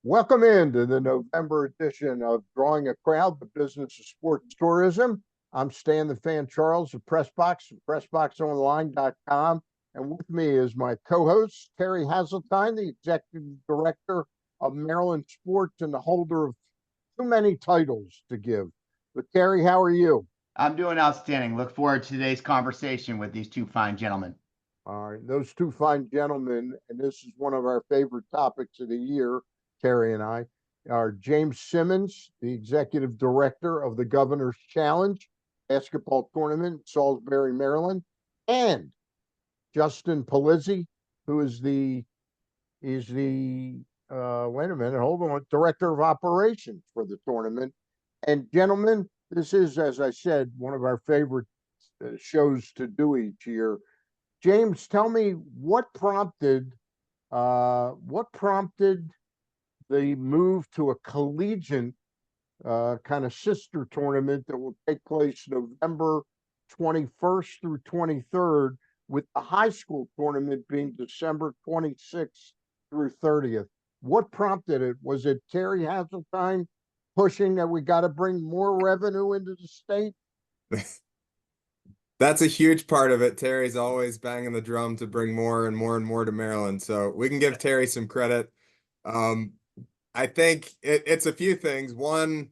Welcome into the November edition of Drawing a Crowd, the Business of Sports Tourism. I'm Stan the Fan Charles of Pressbox, PressBoxOnline.com. And with me is my co-host, Terry Hasseltine, the Executive Director of Maryland Sports and the holder of too many titles to give. But Terry, how are you? I'm doing outstanding. Look forward to today's conversation with these two fine gentlemen. All right, those two fine gentlemen, and this is one of our favorite topics of the year, Terry and I, are James Simmons, the executive director of the Governor's Challenge basketball tournament in Salisbury, Maryland, and Justin Polizzi, who is the wait a minute, hold on, director of operations for the tournament. And gentlemen, this is, as I said, one of our favorite shows to do each year. James, tell me what prompted the move to a collegiate kind of sister tournament that will take place November 21st through 23rd, with the high school tournament being December 26th through 30th. What prompted it? Was it Terry Hasseltine pushing that we got to bring more revenue into the state? That's a huge part of it. Terry's always banging the drum to bring more and more and more to Maryland. So we can give Terry some credit. I think it's a few things. One,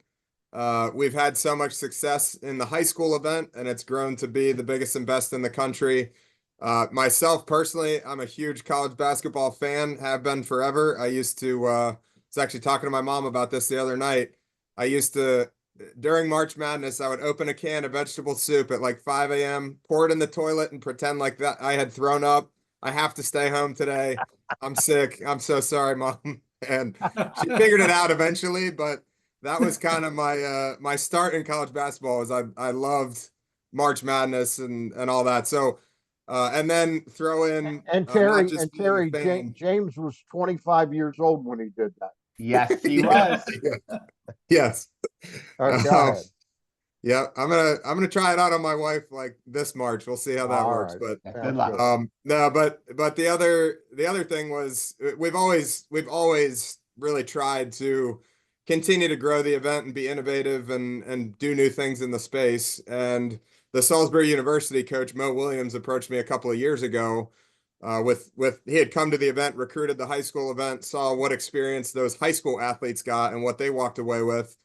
we've had so much success in the high school event, and it's grown to be the biggest and best in the country. Myself personally, I'm a huge college basketball fan, have been forever. I used to, was actually talking to my mom about this the other night. I used to, during March Madness, I would open a can of vegetable soup at like 5 a.m., pour it in the toilet, and pretend like that I had thrown up. I have to stay home today. I'm sick. I'm so sorry, Mom. And she figured it out eventually, but that was kind of my start in college basketball. Was I loved March Madness and all that. So and then throw in James was 25 years old when he did that. Yes, he was. Yes. Okay. Yeah, I'm gonna try it out on my wife like this March. We'll see how that works. Right. But good luck. No, but the other thing was we've always really tried to continue to grow the event and be innovative and do new things in the space. And the Salisbury University coach Mo Williams approached me a couple of years ago. He had come to the event, recruited the high school event, saw what experience those high school athletes got and what they walked away with.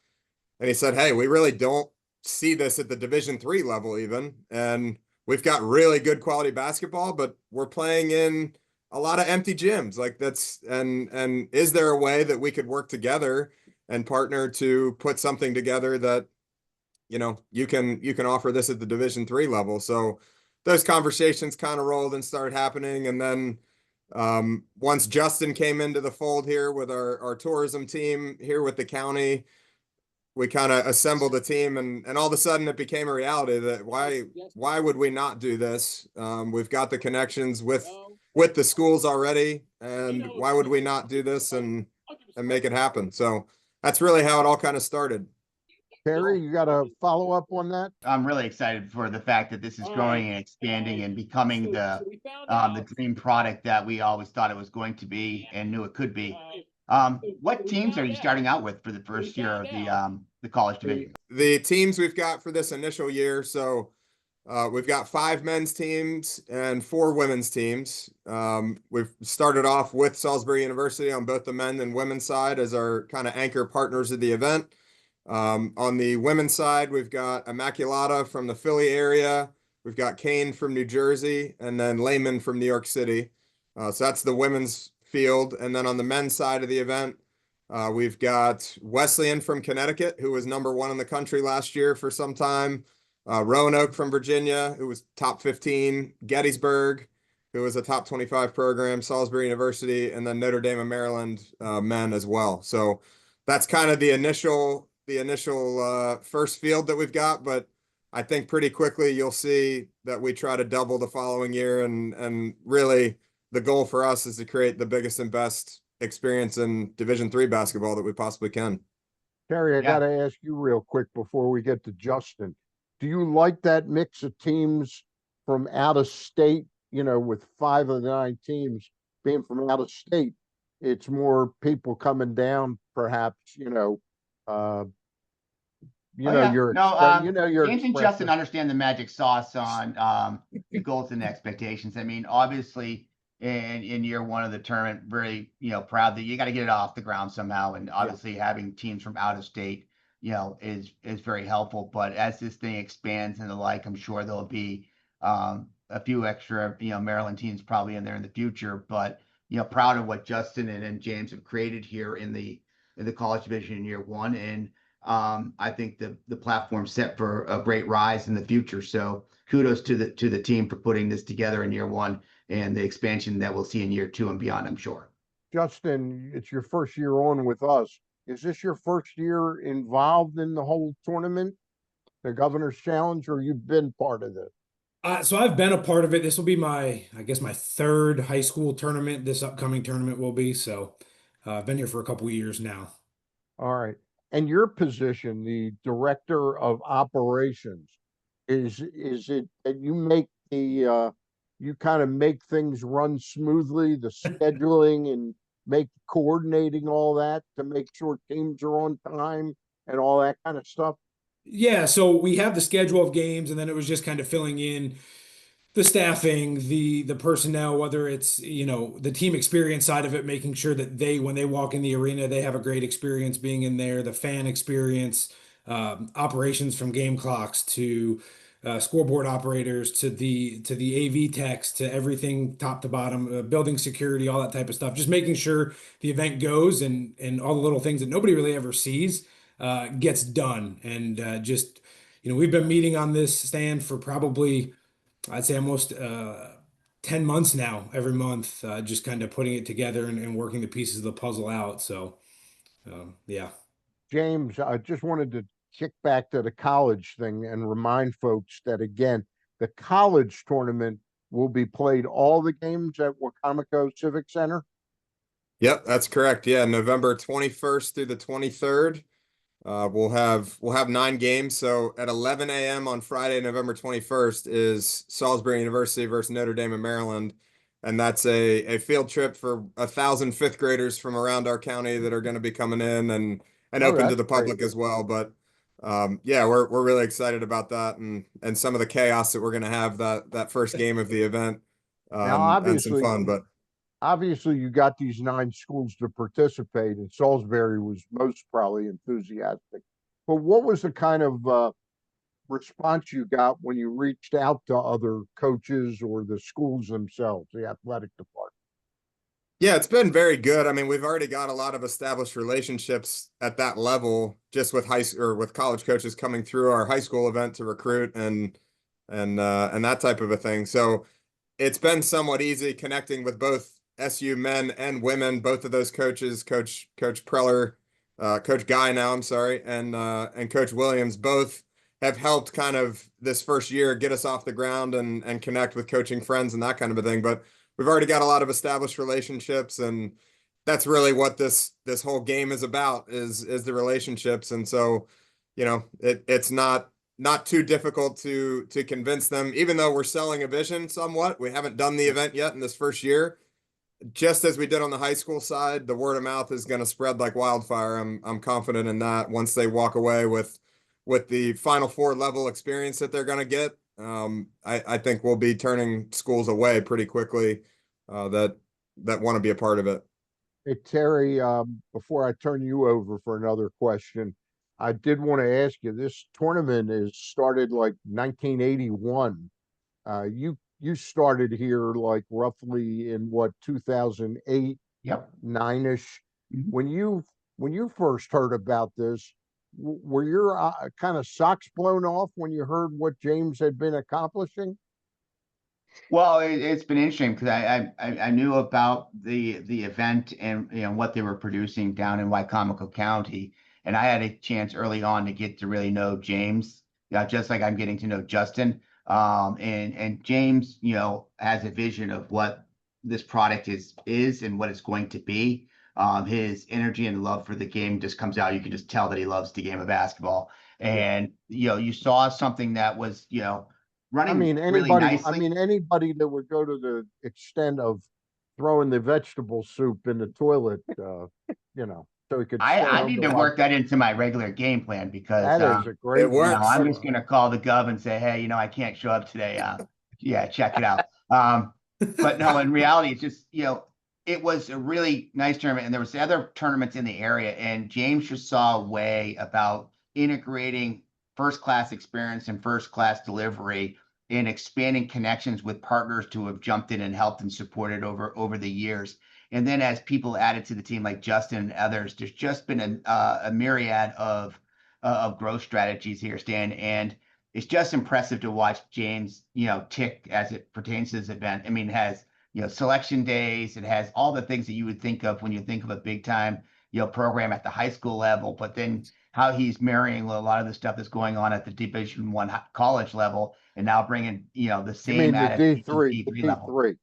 And he said, "Hey, we really don't see this at the Division III level even. And we've got really good quality basketball, but we're playing in a lot of empty gyms. Like and is there a way that we could work together and partner to put something together that, you can offer this at the Division III level?" So those conversations kind of rolled and started happening. And then once Justin came into the fold here with our tourism team here with the county, we kind of assembled a team, and all of a sudden it became a reality that why would we not do this? We've got the connections with the schools already, and why would we not do this and make it happen? So that's really how it all kind of started. Terry, you got a follow up on that? I'm really excited for the fact that this is growing and expanding and becoming the dream product that we always thought it was going to be and knew it could be. What teams are you starting out with for the first year of the college division? The teams we've got for this initial year, so we've got 5 men's teams and 4 women's teams. We've started off with Salisbury University on both the men and women's side as our kind of anchor partners of the event. On the women's side, we've got Immaculata from the Philly area. We've got Kane from New Jersey, and then Lehman from New York City. So that's the women's field. And then on the men's side of the event, we've got Wesleyan from Connecticut, who was #1 in the country last year for some time. Roanoke from Virginia, who was top 15. Gettysburg, who was a top 25 program. Salisbury University, and then Notre Dame of Maryland men as well. So that's kind of the initial first field that we've got. But I think pretty quickly you'll see that we try to double the following year, and really the goal for us is to create the biggest and best experience in Division III basketball that we possibly can. Terry, I got to ask you real quick before we get to Justin. Do you like that mix of teams from out of state, with 5 of the 9 teams being from out of state? it's more people coming down, perhaps, uh, Oh yeah, no, your James and Justin expression. understand the magic sauce on the goals and expectations. I mean, obviously, in year one of the tournament, very proud that you got to get it off the ground somehow, and Yeah. obviously having teams from out of state, is very helpful. But as this thing expands and the like, I'm sure there'll be a few extra Maryland teams probably in there in the future. But proud of what Justin and James have created here in the college division in year one, and I think the platform's set for a great rise in the future. So kudos to the team for putting this together in year one and the expansion that we'll see in year two and beyond, I'm sure. Justin, it's your first year on with us. Is this your first year involved in the whole tournament, the Governor's Challenge, or you've been part of it? So I've been a part of it. This will be I guess my third high school tournament. This upcoming tournament will be. So I've been here for a couple of years now. All right. And your position, the Director of Operations, is it that you make you kind of make things run smoothly, the scheduling and make coordinating all that to make sure teams are on time and all that kind of stuff? Yeah, so we have the schedule of games, and then it was just kind of filling in the staffing, the personnel, whether it's, the team experience side of it, making sure that when they walk in the arena, they have a great experience being in there, the fan experience, operations from game clocks to scoreboard operators to the AV techs to everything top to bottom, building security, all that type of stuff. Just making sure the event goes and all the little things that nobody really ever sees gets done. And just, we've been meeting on this stand for probably, I'd say, almost 10 months now, every month, just kind of putting it together and working the pieces of the puzzle out. So, yeah. James, I just wanted to kick back to the college thing and remind folks that, again, the college tournament will be played all the games at Wacomico Civic Center. Yep, that's correct. Yeah, November 21st through the 23rd. We'll have 9 games. So at 11 a.m. on Friday, November 21st is Salisbury University versus Notre Dame of Maryland. And that's a field trip for 1,000 fifth graders from around our county that are going to be coming in and Oh, open to that's the great. public as well. But yeah, we're really excited about that and some of the chaos that we're going to have that first game of the event, Now, and some fun. But obviously, you got these 9 schools to participate, and Salisbury was most probably enthusiastic. But what was the kind of response you got when you reached out to other coaches or the schools themselves, the athletic department? yeah, it's been very good. I mean, we've already got a lot of established relationships at that level, just with with college coaches coming through our high school event to recruit and that type of a thing. So it's been somewhat easy connecting with both SU men and women. Both of those coaches, Coach Preller, Coach Guy now, I'm sorry, and Coach Williams, both have helped kind of this first year get us off the ground and connect with coaching friends and that kind of a thing. But we've already got a lot of established relationships, and that's really what this whole game is about is the relationships. And so, it's not too difficult to convince them, even though we're selling a vision somewhat. We haven't done the event yet in this first year. Just as we did on the high school side, the word of mouth is going to spread like wildfire. I'm confident in that once they walk away with the Final Four level experience that they're going to get. I think we'll be turning schools away pretty quickly that want to be a part of it. Hey, Terry, before I turn you over for another question, I did want to ask you, this tournament is started like 1981. You started here like roughly in what, 2008, Yep. 9-ish. Mhm. When you first heard about this, were your kind of socks blown off when you heard what James had been accomplishing? Well, it's been interesting because I knew about the event and what they were producing down in Wycomico County, and I had a chance early on to get to really know James, just like I'm getting to know Justin. And James, has a vision of what this product is and what it's going to be. His energy and love for the game just comes out. You can just tell that he loves the game of basketball, and you saw something that was running really nicely. Anybody that would go to the extent of throwing the vegetable soup in the toilet, you know, so he could stay I on need the to work vodka. that into my regular game plan because That is a great It works. I'm one. just gonna call the gov and say, hey, I can't show up today. Yeah, check it out. But no, in reality, it's just, it was a really nice tournament, and there was other tournaments in the area, and James just saw a way about integrating first class experience and first class delivery and expanding connections with partners to have jumped in and helped and supported over the years. And then as people added to the team like Justin and others, there's just been a myriad of growth strategies here, Stan. And it's just impressive to watch James, tick as it pertains to this event. I mean, it has, selection days, it has all the things that you would think of when you think of a big time, program at the high school level, but then how he's marrying a lot of the stuff that's going on at the Division I college level, and now bringing, the You same mean the attitude to D3, D3 level. D3,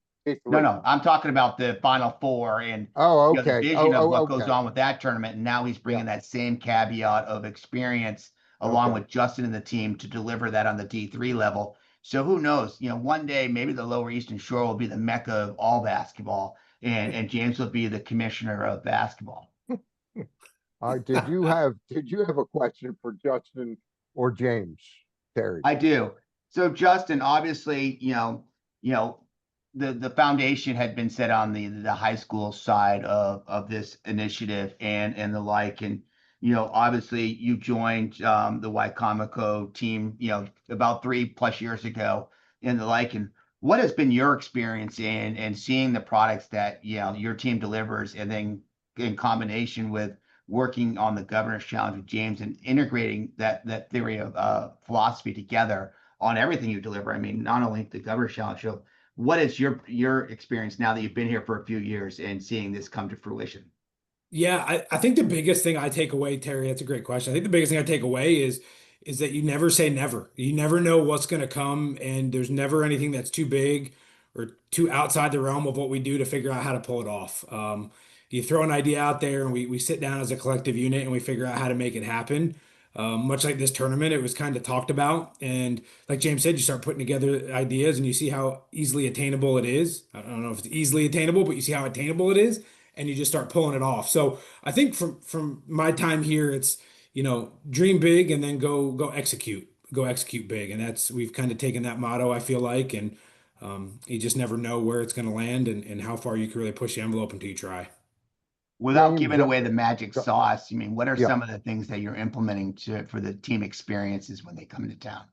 No, D3. no, I'm talking about the Final Four and Oh, the okay. vision of what Okay. goes on with that tournament. And now he's bringing that same caveat of experience along Okay. with Justin and the team to deliver that on the D3 level. So who knows? One day maybe the Lower Eastern Shore will be the mecca of all basketball, and James will be the commissioner of basketball. Did you have a question for Justin or James, Terry? I do. So Justin, obviously, the foundation had been set on the high school side of this initiative and the like. And, obviously you joined the Wycomico team, about 3+ years ago and the like. And what has been your experience in seeing the products that, your team delivers, and then in combination with working on the Governor's Challenge with James and integrating that theory of philosophy together on everything you deliver? I mean, not only the Governor's Challenge show, what is your experience now that you've been here for a few years and seeing this come to fruition? Yeah, I think the biggest thing I take away, Terry, that's a great question. I think the biggest thing I take away is that you never say never. You never know what's going to come, and there's never anything that's too big or too outside the realm of what we do to figure out how to pull it off. You throw an idea out there, and we sit down as a collective unit and we figure out how to make it happen. Much like this tournament, it was kind of talked about, and like James said, you start putting together ideas, and you see how easily attainable it is. I don't know if it's easily attainable, but you see how attainable it is, and you just start pulling it off. So I think from my time here, it's, dream big and then go execute big, and we've kind of taken that motto, I feel like, and you just never know where it's going to land and how far you can really push the envelope until you try. Without James, giving away the magic sauce, what are yeah. some of the things that you're implementing for the team experiences when they come into town?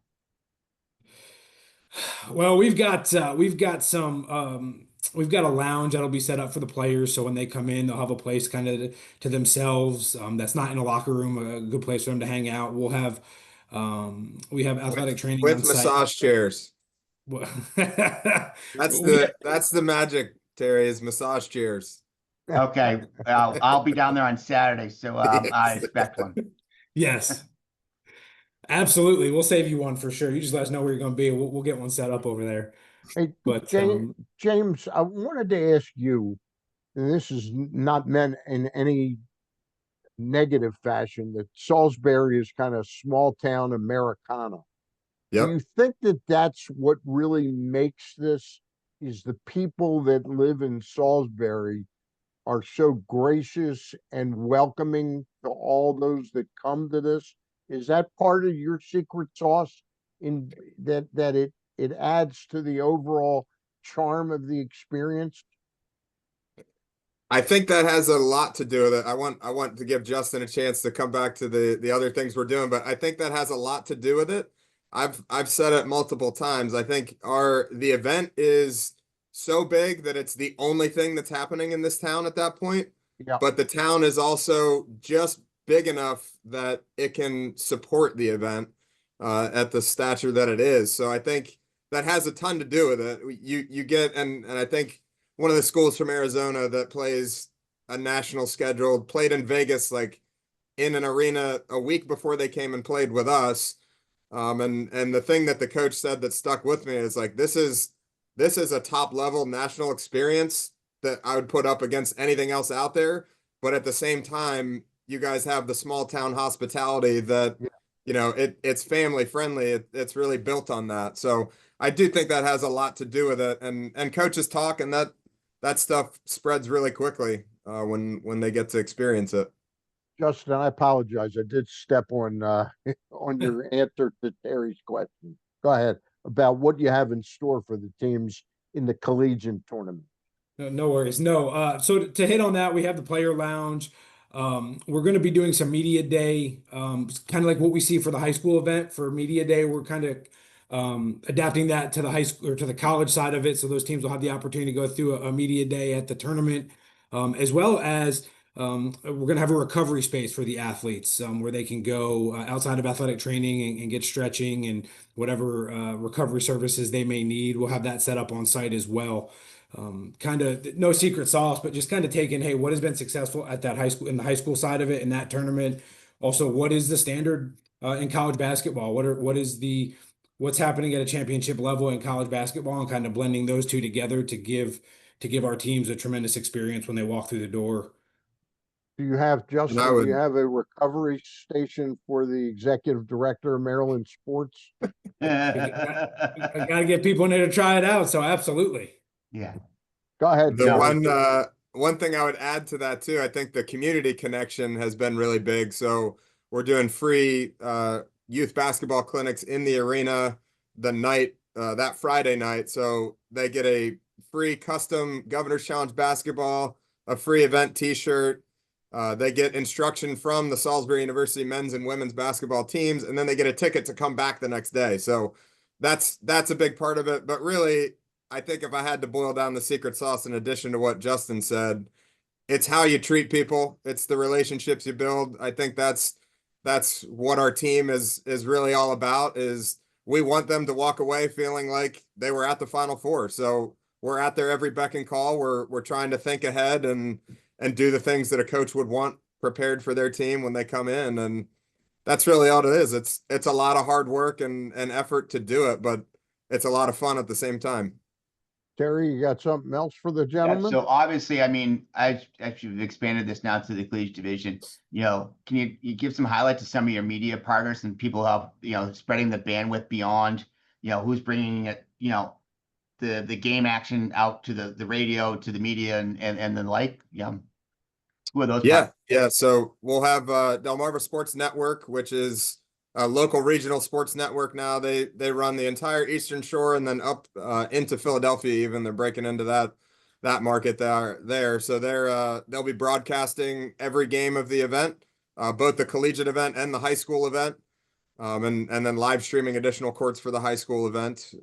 Well, we've got a lounge that'll be set up for the players, so when they come in, they'll have a place kind of to themselves. That's not in a locker room, a good place for them to hang out. We have athletic training on with site. massage chairs. That's We- the magic, Terry, is massage chairs. Okay, I'll be down there on Saturday, so I expect one. Yes, absolutely. We'll save you one for sure. You just let us know where you're going to be. We'll get one set up over there. Hey, But James, I wanted to ask you, and this is not meant in any negative fashion, that Salisbury is kind of small town Americana. Do Yep. you think that that's what really makes this, is the people that live in Salisbury are so gracious and welcoming to all those that come to this? Is that part of your secret sauce in that it adds to the overall charm of the experience? I think that has a lot to do with it. I want to give Justin a chance to come back to the other things we're doing, but I think that has a lot to do with it. I've said it multiple times. I think the event is so big that it's the only thing that's happening in this town at that point. Yeah. But the town is also just big enough that it can support the event at the stature that it is. So I think that has a ton to do with it. You get, and I think one of the schools from Arizona that plays a national schedule played in Vegas, like in an arena a week before they came and played with us. And the thing that the coach said that stuck with me is like, this is a top level national experience that I would put up against anything else out there. But at the same time, you guys have the small town hospitality that, it's family friendly. It's really built on that. So I do think that has a lot to do with it. And coaches talk, and that stuff spreads really quickly when they get to experience it. Justin, I apologize. I did step on on your answer to Terry's question. Go ahead about what you have in store for the teams in the collegiate tournament. No worries. No. So to hit on that, we have the player lounge. We're going to be doing some media day, kind of like what we see for the high school event for media day. We're kind of adapting that to the high school or to the college side of it. So those teams will have the opportunity to go through a media day at the tournament, as well as we're going to have a recovery space for the athletes where they can go outside of athletic training and get stretching and whatever recovery services they may need. We'll have that set up on site as well. Kind of no secret sauce, but just kind of taking, hey, what has been successful at that high school in the high school side of it in that tournament? Also, what is the standard in college basketball? What's happening at a championship level in college basketball, and kind of blending those two together to give our teams a tremendous experience when they walk through the door. Do you have, Justin, do you would- have a recovery station for the executive director of Maryland Sports? I got to get people in there to try it out. So absolutely. Yeah. Go ahead, The Terry. one thing I would add to that too, I think the community connection has been really big. So we're doing free youth basketball clinics in the arena the night that Friday night. So they get a free custom Governor's Challenge basketball, a free event T-shirt. They get instruction from the Salisbury University men's and women's basketball teams, and then they get a ticket to come back the next day. So that's a big part of it. But really, I think if I had to boil down the secret sauce, in addition to what Justin said, it's how you treat people. It's the relationships you build. I think that's what our team is really all about. Is we want them to walk away feeling like they were at the Final Four. So we're at their every beck and call. We're trying to think ahead and do the things that a coach would want prepared for their team when they come in. And that's really all it is. It's a lot of hard work and effort to do it, but it's a lot of fun at the same time. Terry, you got something else for the Yeah, gentleman? so obviously, I mean, I actually expanded this now to the collegiate division. Can you give some highlight to some of your media partners and people who have, spreading the bandwidth beyond, who's bringing it, the game action out to the radio, to the media and the like, who are those? Yeah. So we'll have Delmarva Sports Network, which is a local regional sports network now. They run the entire Eastern Shore and then up into Philadelphia. Even they're breaking into that market there. So they'll be broadcasting every game of the event, both the collegiate event and the high school event, and then live streaming additional courts for the high school event.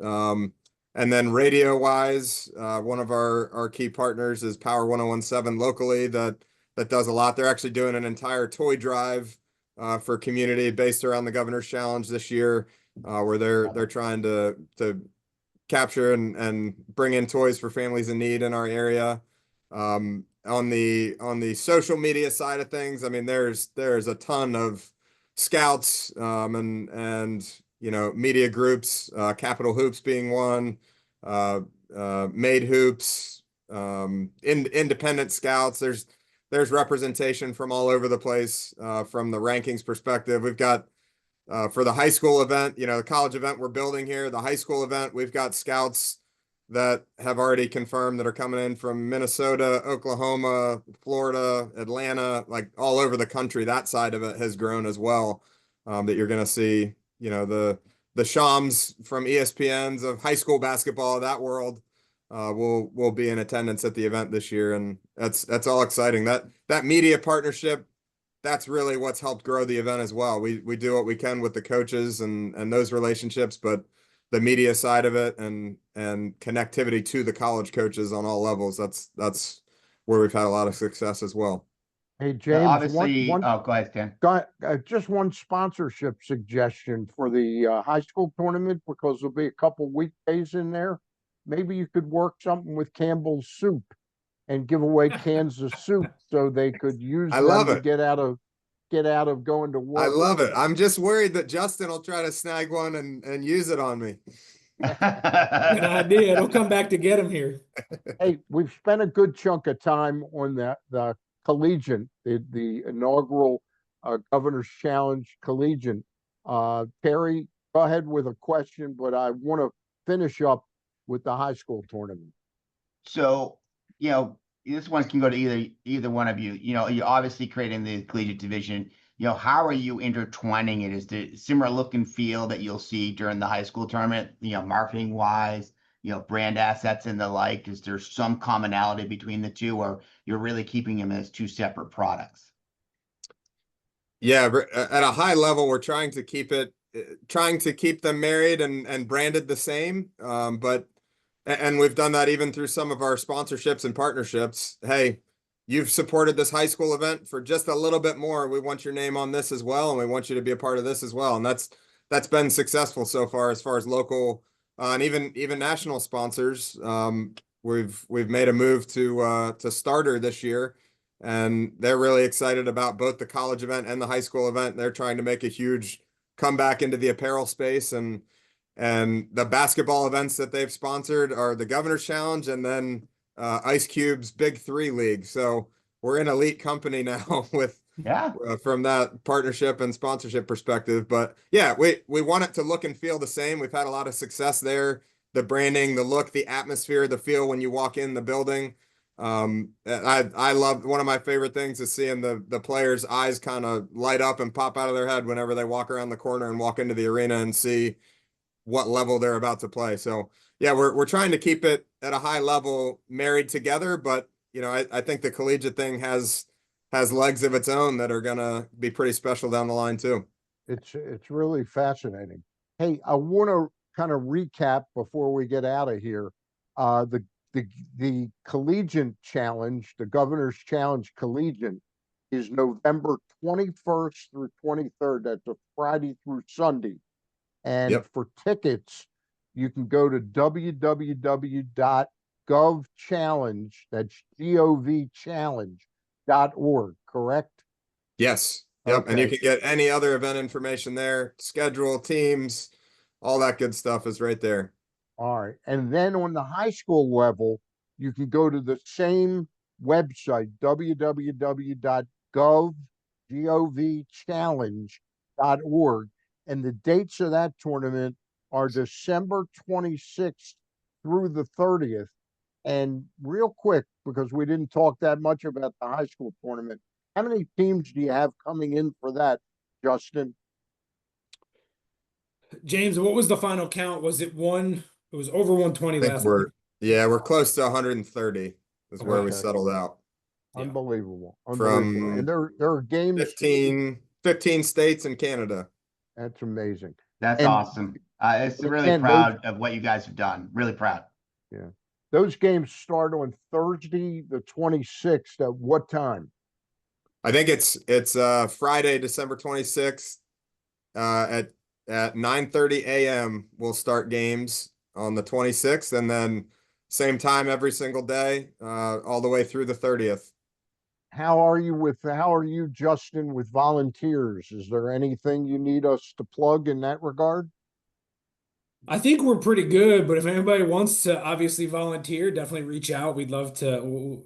And then radio wise, one of our key partners is Power 1017 locally that does a lot. They're actually doing an entire toy drive for community based around the Governor's Challenge this year, where they're trying to capture and bring in toys for families in need in our area. On the social media side of things, I mean, there's a ton of scouts and media groups, Capital Hoops being one, Made Hoops, independent scouts. There's representation from all over the place from the rankings perspective. We've got for the high school event, the college event we're building here, the high school event, we've got scouts that have already confirmed that are coming in from Minnesota, Oklahoma, Florida, Atlanta, like all over the country. That side of it has grown as well. That you're going to see, the Shams from ESPNs of high school basketball, that world. Will be in attendance at the event this year, and that's all exciting. That media partnership, that's really what's helped grow the event as well. We do what we can with the coaches and those relationships, but the media side of it and connectivity to the college coaches on all levels, that's where we've had a lot of success as well. Hey, James, Obviously, one, oh, go ahead, Stan. just one sponsorship suggestion for the high school tournament, because there'll be a couple weekdays in there. Maybe you could work something with Campbell's Soup and give away cans of soup so they could use I them love to it. get out of going to work. I love it. I'm just worried that Justin will try to snag one and use it on me. Good idea. It'll come back to get him here. Hey, we've spent a good chunk of time on the collegiate, the inaugural Governor's Challenge collegiate. Terry, go ahead with a question, but I want to finish up with the high school tournament. So, this one can go to either one of you. You're obviously creating the collegiate division. How are you intertwining it? Is the similar look and feel that you'll see during the high school tournament, marketing wise, brand assets and the like? Is there some commonality between the two, or you're really keeping them as two separate products? Yeah, at a high level, we're trying to keep them married and branded the same. And we've done that even through some of our sponsorships and partnerships. Hey, you've supported this high school event for just a little bit more. We want your name on this as well, and we want you to be a part of this as well. And that's been successful so far as local and even national sponsors. We've made a move to Starter this year, and they're really excited about both the college event and the high school event. They're trying to make a huge comeback into the apparel space, and the basketball events that they've sponsored are the Governor's Challenge and then Ice Cube's Big Three League. So we're an elite company now with from that partnership and sponsorship perspective. But yeah, we want it to look and feel the same. We've had a lot of success there. The branding, the look, the atmosphere, the feel when you walk in the building. I love, one of my favorite things is seeing the players' eyes kind of light up and pop out of their head whenever they walk around the corner and walk into the arena and see what level they're about to play. So yeah, we're trying to keep it at a high level married together, but I think the collegiate thing has legs of its own that are gonna be pretty special down the line too. It's really fascinating. Hey, I want to kind of recap before we get out of here. The Collegiate Challenge, the Governor's Challenge Collegiate, is November 21st through 23rd. That's a Friday through Sunday. And for tickets, you can go to www.govchallenge, that's govchallenge.org, correct? Yes. Yep. Okay. And you can get any other event information there, schedule, teams, all that good stuff is right there. All right. And then on the high school level, you can go to the same website, www.govchallenge.org. And the dates of that tournament are December 26th through the 30th. And real quick, because we didn't talk that much about the high school tournament, how many teams do you have coming in for that, Justin? James, what was the final count? Was it one? It was over 120 I think last we're week. close to 130 is where we Okay. settled out. Yeah. Unbelievable. From And there are games 15 states and Canada. That's amazing. That's And- awesome. It's really and proud of what you guys have done. Really proud. Yeah. Those games start on Thursday, the 26th. At what time? I think it's Friday, December 26th, at 9:30 a.m. We'll start games on the 26th, and then same time every single day, all the way through the 30th. How are you, Justin, with volunteers? Is there anything you need us to plug in that regard? I think we're pretty good, but if anybody wants to obviously volunteer, definitely reach out. We'd love to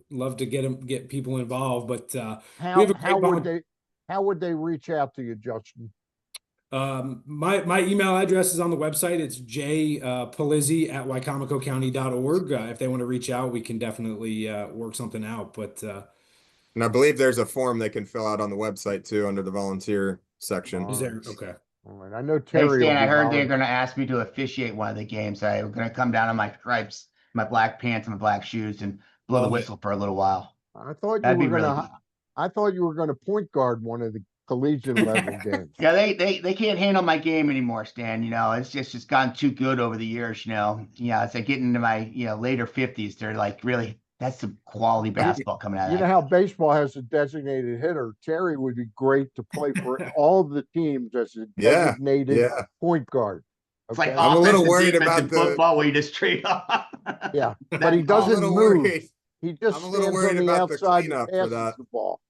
get people involved. But we have a great how would they reach out to you, Justin? My email address is on the website. It's Polizzi at wycomicocounty.org. If they want to reach out, we can definitely work something out. But And I believe there's a form they can fill out on the website too under the volunteer section. is there? Okay. All right. I know Hey, Terry. Stan, will I be heard they're going to ask me to officiate one of the games. I'm going to come down in my stripes, my black pants, and my black shoes, and blow the whistle for a little while. I thought you That'd were be really gonna. good. I thought you were gonna point guard one of the collegiate level games. Yeah, they can't handle my game anymore, Stan. It's just gotten too good over the years. As I get into my later 50s, they're like, really, that's some quality basketball coming out of You know that. how baseball has a designated hitter. Terry would be great to play for all of the teams as a designated point guard. It's like I'm a little offensive, worried defensive about football where you just trade off. Yeah, but he doesn't move. Worried. He just I'm a little stands worried on the about the outside and cleanup for passes that. the ball.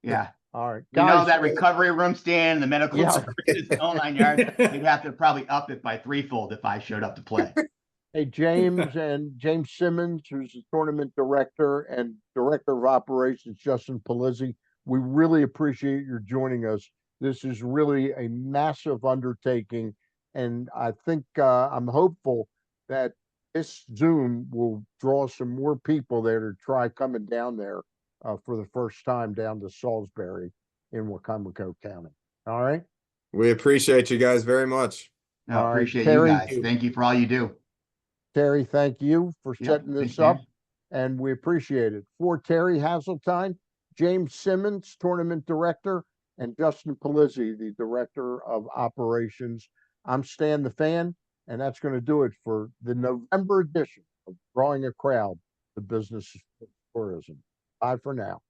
Yeah. All right, You know guys. that recovery room, Stan, the medical Yeah. services, the whole 9 yards. They'd have to probably up it by threefold if I showed up to play. Hey, James Simmons, who's the tournament director, and director of operations, Justin Polizzi. We really appreciate your joining us. This is really a massive undertaking, and I think I'm hopeful that this Zoom will draw some more people there to try coming down there for the first time down to Salisbury in Wacomico County. All right. We appreciate you guys very much. No, All right, appreciate Terry. you guys. Thank you for all you do. Terry, thank you for Yeah, setting this thanks, up, man. and we appreciate it. For Terry Hasseltine, James Simmons, tournament director, and Justin Polizzi, the director of operations, I'm Stan the Fan, and that's going to do it for the November edition of Drawing a Crowd, the business of tourism. Bye for now.